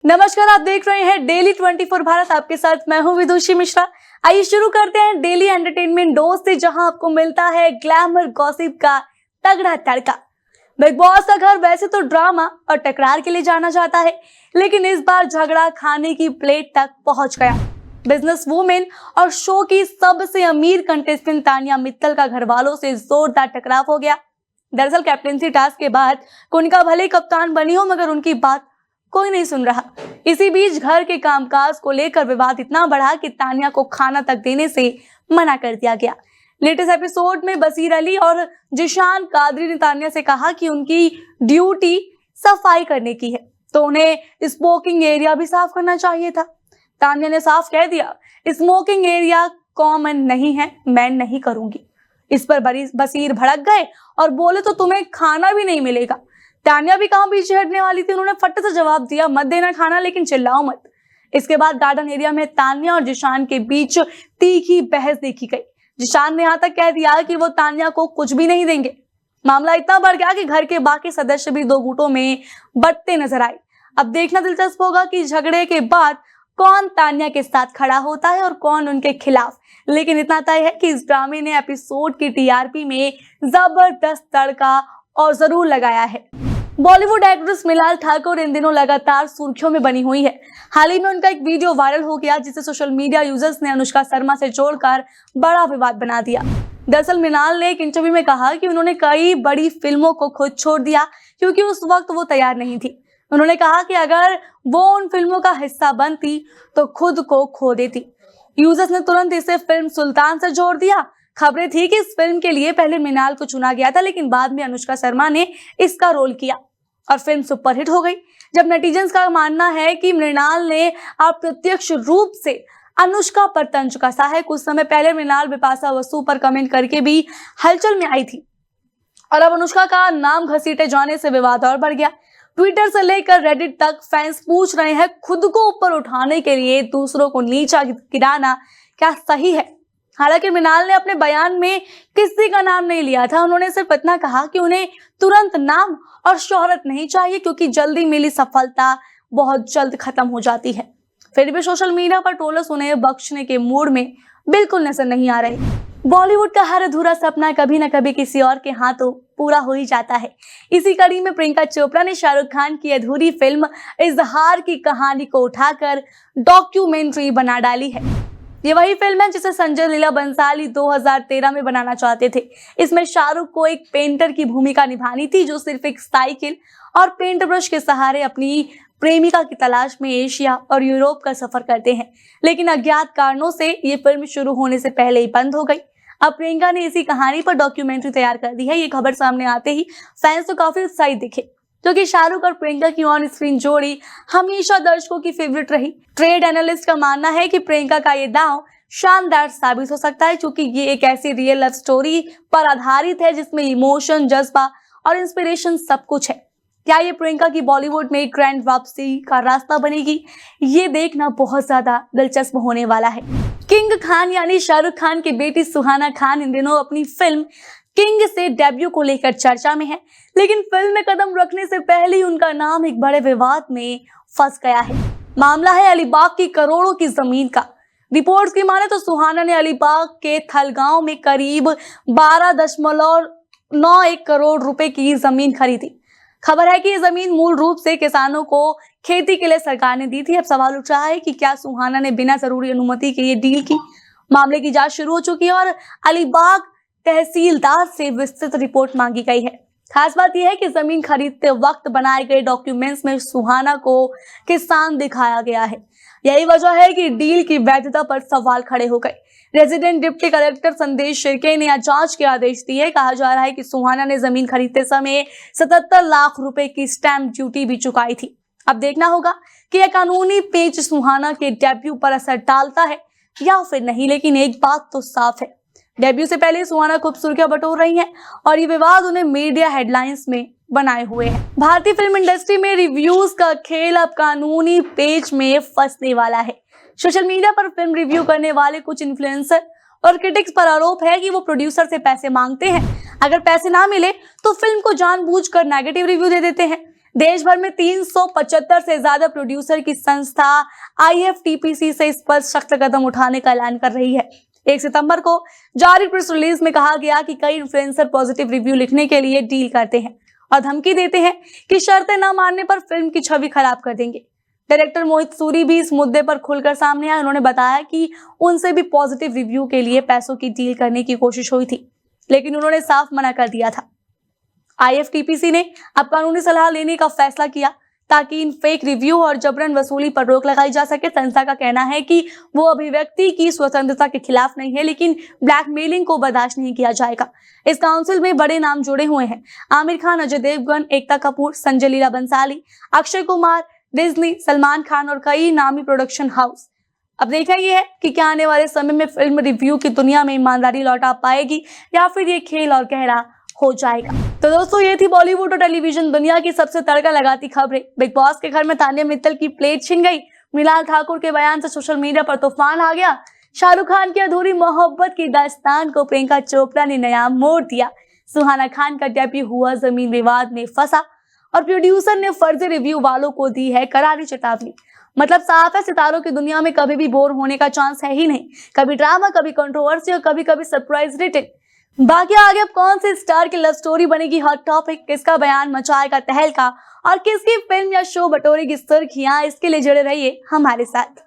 नमस्कार, आप देख रहे हैं डेली 24 भारत। आपके साथ मैं हूं विदुषी मिश्रा। आइए शुरू करते हैं डेली एंटरटेनमेंट डोज से, जहां आपको मिलता है ग्लैमर गॉसिप का तगड़ा तड़का। बिग बॉस का घर वैसे तो ड्रामा और टकरार के लिए जाना जाता है, लेकिन इस बार झगड़ा खाने की प्लेट तक पहुंच गया। बिजनेस वुमेन और शो की सबसे अमीर कंटेस्टेंट तानिया मित्तल का घर वालों से जोरदार टकराव हो गया। दरअसल कैप्टेंसी टास्क के बाद कुनिका भले कप्तान बनी हो, मगर उनकी बात कोई नहीं सुन रहा। इसी बीच घर के कामकाज को लेकर विवाद इतना बढ़ा कि तानिया को खाना तक देने से मना कर दिया गया। लेटेस्ट एपिसोड में बसीर अली और जिशान कादरी ने तानिया से कहा कि उनकी ड्यूटी सफाई करने की है, तो उन्हें स्मोकिंग एरिया भी साफ करना चाहिए था। तानिया ने साफ कह दिया, स्मोकिंग एरिया कॉमन नहीं है, मैं नहीं करूंगी। इस पर बसीर भड़क गए और बोले तो तुम्हें खाना भी नहीं मिलेगा। तानिया भी कहां पीछे हटने वाली थी, उन्होंने फट से जवाब दिया, मत देना खाना, लेकिन चिल्लाओ मत। इसके बाद गार्डन एरिया में तानिया और जिशान के बीच तीखी बहस देखी गई। जिशान ने यहां तक कह दिया कि वो तानिया को कुछ भी नहीं देंगे। मामला इतना बढ़ गया कि घर के बाकी सदस्य भी दो गुटों में बंटते नजर आए। अब देखना दिलचस्प होगा कि झगड़े के बाद कौन तानिया के साथ खड़ा होता है और कौन उनके खिलाफ। लेकिन इतना तय है कि इस ड्रामे ने एपिसोड की टीआरपी में जबरदस्त तड़का और जरूर लगाया है। बॉलीवुड एक्ट्रेस मृणाल ठाकुर इन दिनों लगातार सुर्खियों में बनी हुई है। हाल ही में उनका एक वीडियो वायरल हो गया, जिसे सोशल मीडिया यूजर्स ने अनुष्का शर्मा से जोड़कर बड़ा विवाद बना दिया। दरअसल मृणाल ने एक इंटरव्यू में कहा कि उन्होंने कई बड़ी फिल्मों को खुद छोड़ दिया क्योंकि उस वक्त वो तैयार नहीं थी। उन्होंने कहा कि अगर वो उन फिल्मों का हिस्सा बनती तो खुद को खो देती। यूजर्स ने तुरंत इसे फिल्म सुल्तान से जोड़ दिया। खबरें थी कि इस फिल्म के लिए पहले मृणाल को चुना गया था, लेकिन बाद में अनुष्का शर्मा ने इसका रोल किया और फिल्म सुपरहिट हो गई। जब नेटिजन्स का मानना है कि मृणाल ने अप्रत्यक्ष रूप से अनुष्का पर तंज कसा है। कुछ समय पहले मृणाल बिपाशा बसु पर कमेंट करके भी हलचल में आई थी और अब अनुष्का का नाम घसीटे जाने से विवाद और बढ़ गया। ट्विटर से लेकर रेडिट तक फैंस पूछ रहे हैं, खुद को ऊपर उठाने के लिए दूसरों को नीचा गिराना क्या सही है? हालांकि मृणाल ने अपने बयान में किसी का नाम नहीं लिया था। उन्होंने सिर्फ इतना कहा कि उन्हें तुरंत नाम और शोहरत नहीं चाहिए, क्योंकि जल्दी मिली सफलता बहुत जल्द खत्म हो जाती है। फिर भी सोशल मीडिया पर ट्रोलर्स उन्हें बख्शने के मूड में बिल्कुल नजर नहीं आ रहे। बॉलीवुड का हर अधूरा सपना कभी न कभी किसी और के हाथों पूरा हो ही जाता है। इसी कड़ी में प्रियंका चोपड़ा ने शाहरुख खान की अधूरी फिल्म इजहार की कहानी को उठाकर डॉक्यूमेंट्री बना डाली है। ये वही फिल्म है जिसे संजय लीला बंसाली 2013 में बनाना चाहते थे। इसमें शाहरुख को एक पेंटर की भूमिका निभानी थी, जो सिर्फ एक साइकिल और पेंट ब्रश के सहारे अपनी प्रेमिका की तलाश में एशिया और यूरोप का सफर करते हैं। लेकिन अज्ञात कारणों से ये फिल्म शुरू होने से पहले ही बंद हो गई। अब प्रियंका ने इसी कहानी पर डॉक्यूमेंट्री तैयार कर दी है। ये खबर सामने आते ही फैंस तो काफी उत्साहित दिखे, क्योंकि शाहरुख और प्रियंका की ऑन स्क्रीन जोड़ी हमेशा दर्शकों की फेवरेट रही। ट्रेड एनालिस्ट का मानना है कि प्रियंका का ये दांव शानदार साबित हो सकता है, क्योंकि ये एक ऐसी रियल लव स्टोरी पर आधारित है जिसमें इमोशन, जज्बा और इंस्पिरेशन सब कुछ है। क्या ये प्रियंका की बॉलीवुड में ग्रैंड वापसी का रास्ता बनेगी? ये देखना बहुत ज्यादा दिलचस्प होने वाला है। किंग खान यानी शाहरुख खान की बेटी सुहाना खान इन दिनों अपनी फिल्म किंग से डेब्यू को लेकर चर्चा में है, लेकिन फिल्म में कदम रखने से पहले ही उनका नाम एक बड़े विवाद में फंस गया है। मामला है अलीबाग की करोड़ों की जमीन का। रिपोर्ट्स की माने तो सुहाना ने अलीबाग के थलगांव में करीब 12.91 करोड़ रुपए की जमीन खरीदी। खबर है कि ये जमीन मूल रूप से किसानों को खेती के लिए सरकार ने दी थी। अब सवाल उठ रहा है कि क्या सुहाना ने बिना जरूरी अनुमति के ये डील की? मामले की जांच शुरू हो चुकी है और अलीबाग तहसीलदार से विस्तृत रिपोर्ट मांगी गई है। खास बात यह है कि जमीन खरीदते वक्त बनाए गए डॉक्यूमेंट्स में सुहाना को किसान दिखाया गया है। यही वजह है कि डील की वैधता पर सवाल खड़े हो गए। रेजिडेंट डिप्टी कलेक्टर संदेश शिर्के ने आज जांच के आदेश दिए। कहा जा रहा है कि सुहाना ने जमीन खरीदते समय 77 लाख रुपए की स्टैंप ड्यूटी भी चुकाई थी। अब देखना होगा कि यह कानूनी पेच सुहाना के डेब्यू पर असर डालता है या फिर नहीं। लेकिन एक बात तो साफ है, डेब्यू से पहले सुहाना खूब सुर्खियां बटोर रही हैं और ये विवाद उन्हें मीडिया हेडलाइंस में बनाए हुए है। भारतीय फिल्म इंडस्ट्री में रिव्यूज का खेल अब कानूनी पेच में फंसने वाला है। सोशल मीडिया पर फिल्म रिव्यू करने वाले कुछ इन्फ्लुएंसर और क्रिटिक्स पर आरोप है कि वो प्रोड्यूसर से पैसे मांगते हैं। अगर पैसे ना मिले तो फिल्म को जानबूझकर नेगेटिव रिव्यू दे देते हैं। देश भर में 375 से ज्यादा प्रोड्यूसर की संस्था IFTPC से इस पर सख्त कदम उठाने का ऐलान कर रही है। 1 सितंबर को जारी प्रेस रिलीज में कहा गया कि कई इन्फ्लुएंसर पॉजिटिव रिव्यू लिखने के लिए डील करते हैं और धमकी देते हैं कि शर्तें न मानने पर फिल्म की छवि खराब कर देंगे। डायरेक्टर मोहित सूरी भी इस मुद्दे पर खुलकर सामने आए। उन्होंने बताया कि उनसे भी पॉजिटिव रिव्यू के लिए पैसों की डील करने की कोशिश हुई थी, लेकिन उन्होंने साफ मना कर दिया था। IFTPC ने अब कानूनी सलाह लेने का फैसला किया ताकि इन फेक रिव्यू और जबरन वसूली पर रोक लगाई जा सके। संस्था का कहना है कि वो अभिव्यक्ति की स्वतंत्रता के खिलाफ नहीं है, लेकिन ब्लैकमेलिंग को बर्दाश्त नहीं किया जाएगा। इस काउंसिल में बड़े नाम जुड़े हुए हैं: आमिर खान, अजय देवगन, एकता कपूर, संजय लीला बंसाली, अक्षय कुमार, डिज्नी, सलमान खान और कई नामी प्रोडक्शन हाउस। अब देखना यह है कि क्या आने वाले समय में फिल्म रिव्यू की दुनिया में ईमानदारी लौटा पाएगी या फिर ये खेल और गहरा हो जाएगा। तो दोस्तों, ये थी बॉलीवुड और टेलीविजन दुनिया की सबसे तड़का लगाती खबरें। बिग बॉस के घर में तान्या मित्तल की प्लेट छिन गई, मृणाल ठाकुर के बयान से सोशल मीडिया पर तूफान आ गया, शाहरुख खान की अधूरी मोहब्बत की दास्तान को प्रियंका चोपड़ा ने नया मोड़ दिया, सुहाना खान का डेब्यू हुआ जमीन विवाद में फंसा और प्रोड्यूसर ने फर्जी रिव्यू वालों को दी है करारी चेतावनी। मतलब साफ है, सितारों की दुनिया में कभी भी बोर होने का चांस है ही नहीं। कभी ड्रामा, कभी कंट्रोवर्सी और कभी कभी सरप्राइज रेटिंग। बाकी आगे अब कौन से स्टार की लव स्टोरी बनेगी हॉट टॉपिक, किसका बयान मचाएगा तहलका और किसकी फिल्म या शो बटोरेगी सुर्खियां, इसके लिए जुड़े रहिए हमारे साथ।